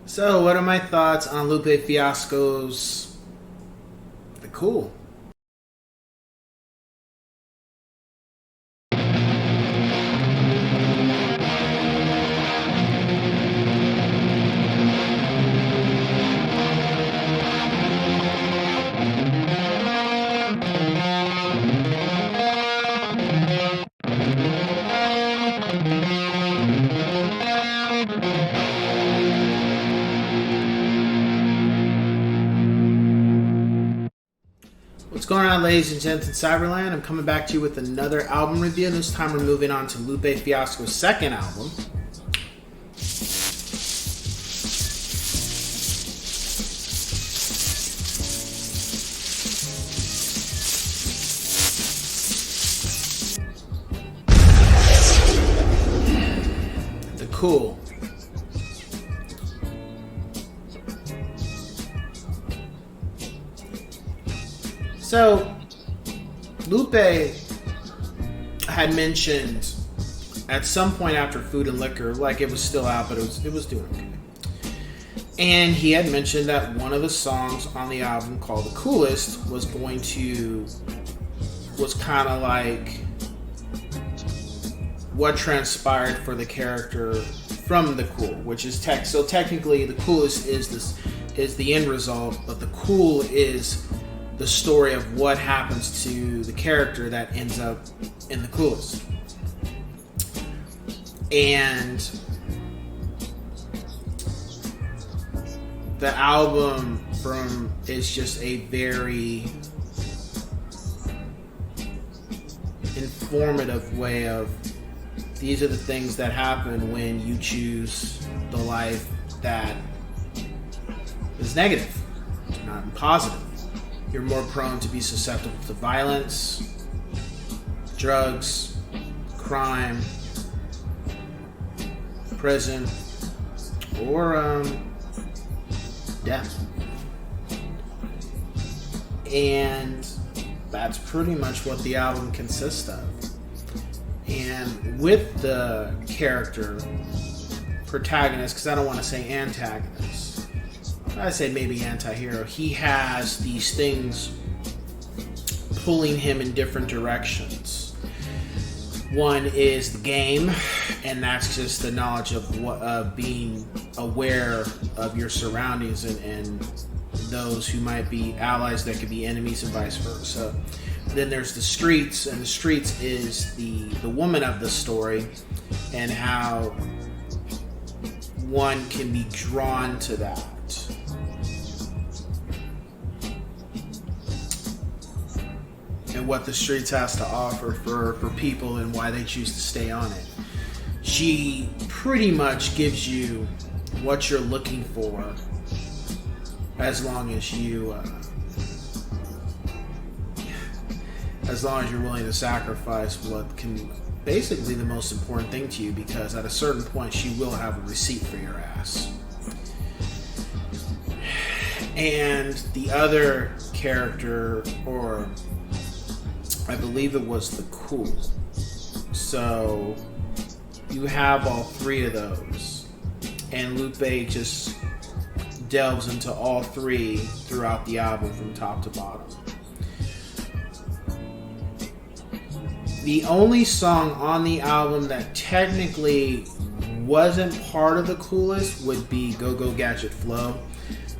So, what are my thoughts on Lupe Fiasco's The Cool? What's going on, ladies and gents in Cyberland? I'm coming back to you with another album review. This time we're moving on to Lupe Fiasco's second album. The Cool. So, Lupe had mentioned at some point after Food and Liquor, like it was still out, but it was doing okay. And he had mentioned that one of the songs on the album called The Coolest was kind of like what transpired for the character from The Cool, which is so technically The Coolest is the end result, but The Cool is the story of what happens to the character that ends up in The Coolest. And the album is just a very informative way of these are the things that happen when you choose the life that is negative, not positive. You're more prone to be susceptible to violence, drugs, crime, prison, or death. And that's pretty much what the album consists of. And with the character protagonist, because I don't want to say antagonist, I'd say maybe anti-hero, he has these things pulling him in different directions. One is the game, and that's just the knowledge of being aware of your surroundings and those who might be allies that could be enemies and vice versa. Then there's the streets, and the streets is the woman of the story and how one can be drawn to that. And what the streets has to offer for people and why they choose to stay on it. She pretty much gives you what you're looking for as long as you're willing to sacrifice what can basically the most important thing to you, because at a certain point she will have a receipt for your ass. And the other character, or I believe it was The Cool. So you have all three of those. And Lupe just delves into all three throughout the album from top to bottom. The only song on the album that technically wasn't part of The Coolest would be Go Go Gadget Flow.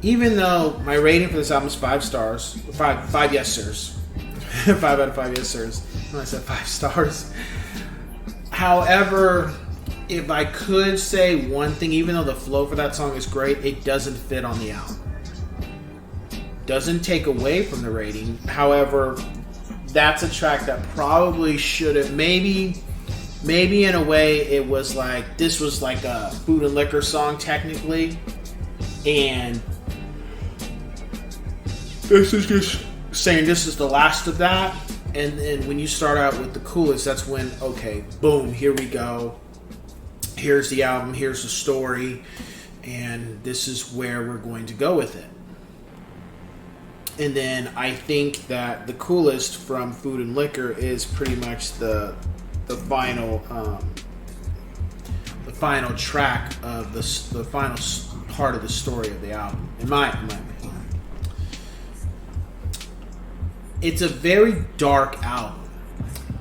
Even though my rating for this album is 5 stars. 5 yes sirs. 5 out of 5 yes sirs. When I said 5 stars. However, if I could say one thing, even though the flow for that song is great, it doesn't fit on the album. Doesn't take away from the rating. However, that's a track that probably should have, maybe in a way it was like, this was like a Food and Liquor song technically, and this is just saying this is the last of that. And then when you start out with The Coolest, that's when, okay, boom, here we go. Here's the album, here's the story, and this is where we're going to go with it. And then I think that The Coolest from Food and Liquor is pretty much the final track of the final part of the story of the album, in my opinion. It's a very dark album.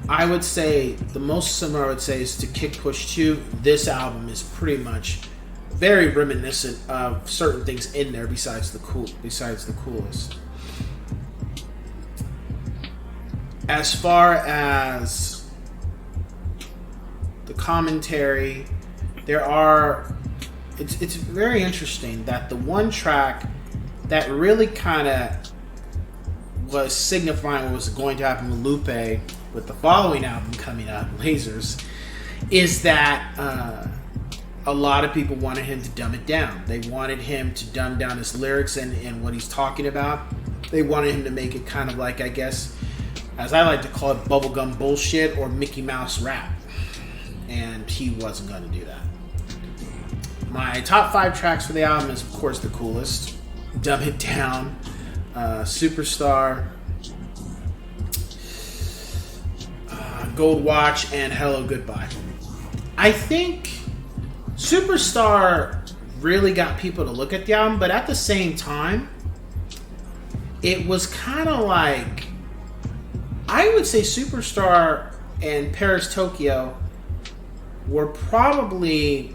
I would say the most similar I would say is to Kick Push 2. This album is pretty much very reminiscent of certain things in there besides the coolest. As far as the commentary, it's very interesting that the one track that really kind of was signifying what was going to happen with Lupe with the following album coming up, Lasers, is that a lot of people wanted him to dumb it down. They wanted him to dumb down his lyrics and what he's talking about. They wanted him to make it kind of like, I guess, as I like to call it, bubblegum bullshit or Mickey Mouse rap. And he wasn't going to do that. My top 5 tracks for the album is, of course, the coolest. Dumb It Down, Superstar, Gold Watch, and Hello Goodbye. I think Superstar really got people to look at the album, but at the same time, it was kind of like, I would say Superstar and Paris, Tokyo were probably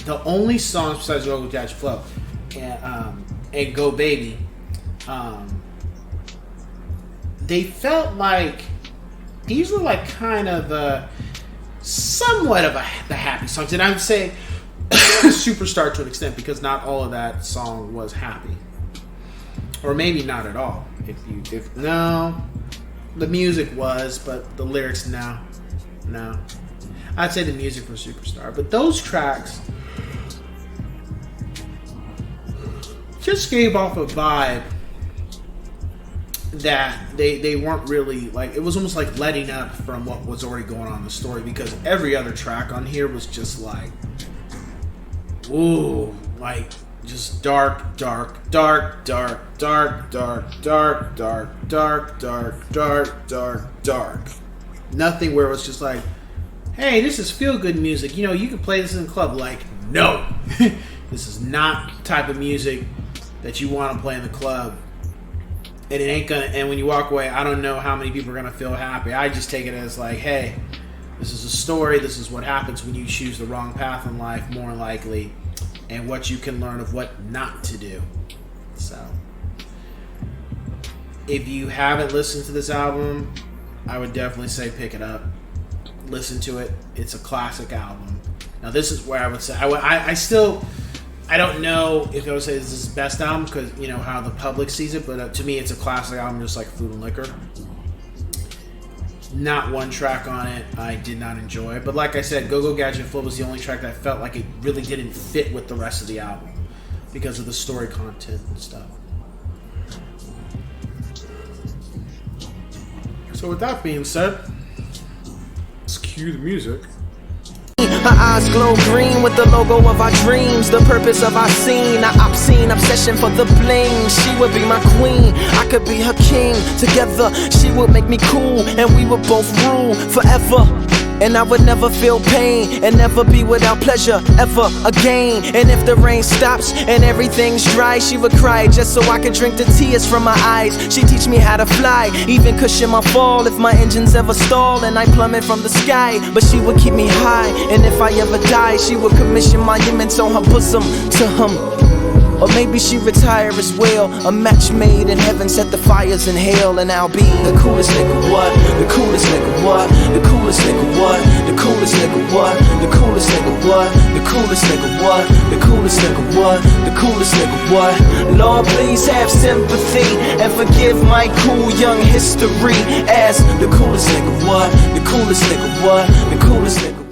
the only songs besides Roll with Dash Flow and Go Baby. They felt like these were like kind of somewhat of the happy songs, and I would say Superstar to an extent because not all of that song was happy, or maybe not at all. If no, the music was, but the lyrics no. I'd say the music for Superstar, but those tracks just gave off a vibe that they weren't really like, it was almost like letting up from what was already going on in the story, because every other track on here was just like, ooh, like just dark. Nothing where it was just like, hey, this is feel good music, you know, you can play this in the club. Like, no. This is not the type of music that you want to play in the club. And it ain't gonna, and when you walk away, I don't know how many people are gonna feel happy. I just take it as like, hey, this is a story, this is what happens when you choose the wrong path in life, more likely, and what you can learn of what not to do. So if you haven't listened to this album, I would definitely say pick it up, listen to it. It's a classic album. Now this is where I would say I don't know if I would say this is his best album because, you know, how the public sees it, but to me it's a classic album just like Food and Liquor. Not one track on it I did not enjoy, but like I said, Go Go Gadget Flow was the only track that felt like it really didn't fit with the rest of the album because of the story content and stuff. So with that being said, let's cue the music. Her eyes glow green with the logo of our dreams, the purpose of our scene, our obscene obsession for the bling. She would be my queen, I could be her king. Together, she would make me cool, and we would both rule forever. And I would never feel pain, and never be without pleasure, ever again. And if the rain stops, and everything's dry, she would cry just so I could drink the tears from my eyes. She'd teach me how to fly, even cushion my fall if my engines ever stall and I plummet from the sky. But she would keep me high, and if I ever die, she would commission monuments on her bosom to him. Or maybe she retire as well. A match made in heaven, set the fires in hell, and I'll be the coolest nigga, what? The coolest nigga, what? The coolest nigga, what? The coolest nigga, what? The coolest nigga, what? The coolest nigga, what? The coolest nigga, what? The coolest nigga, what? Lord, please have sympathy and forgive my cool young history as the coolest nigga, what? The coolest nigga, what? The coolest nigga.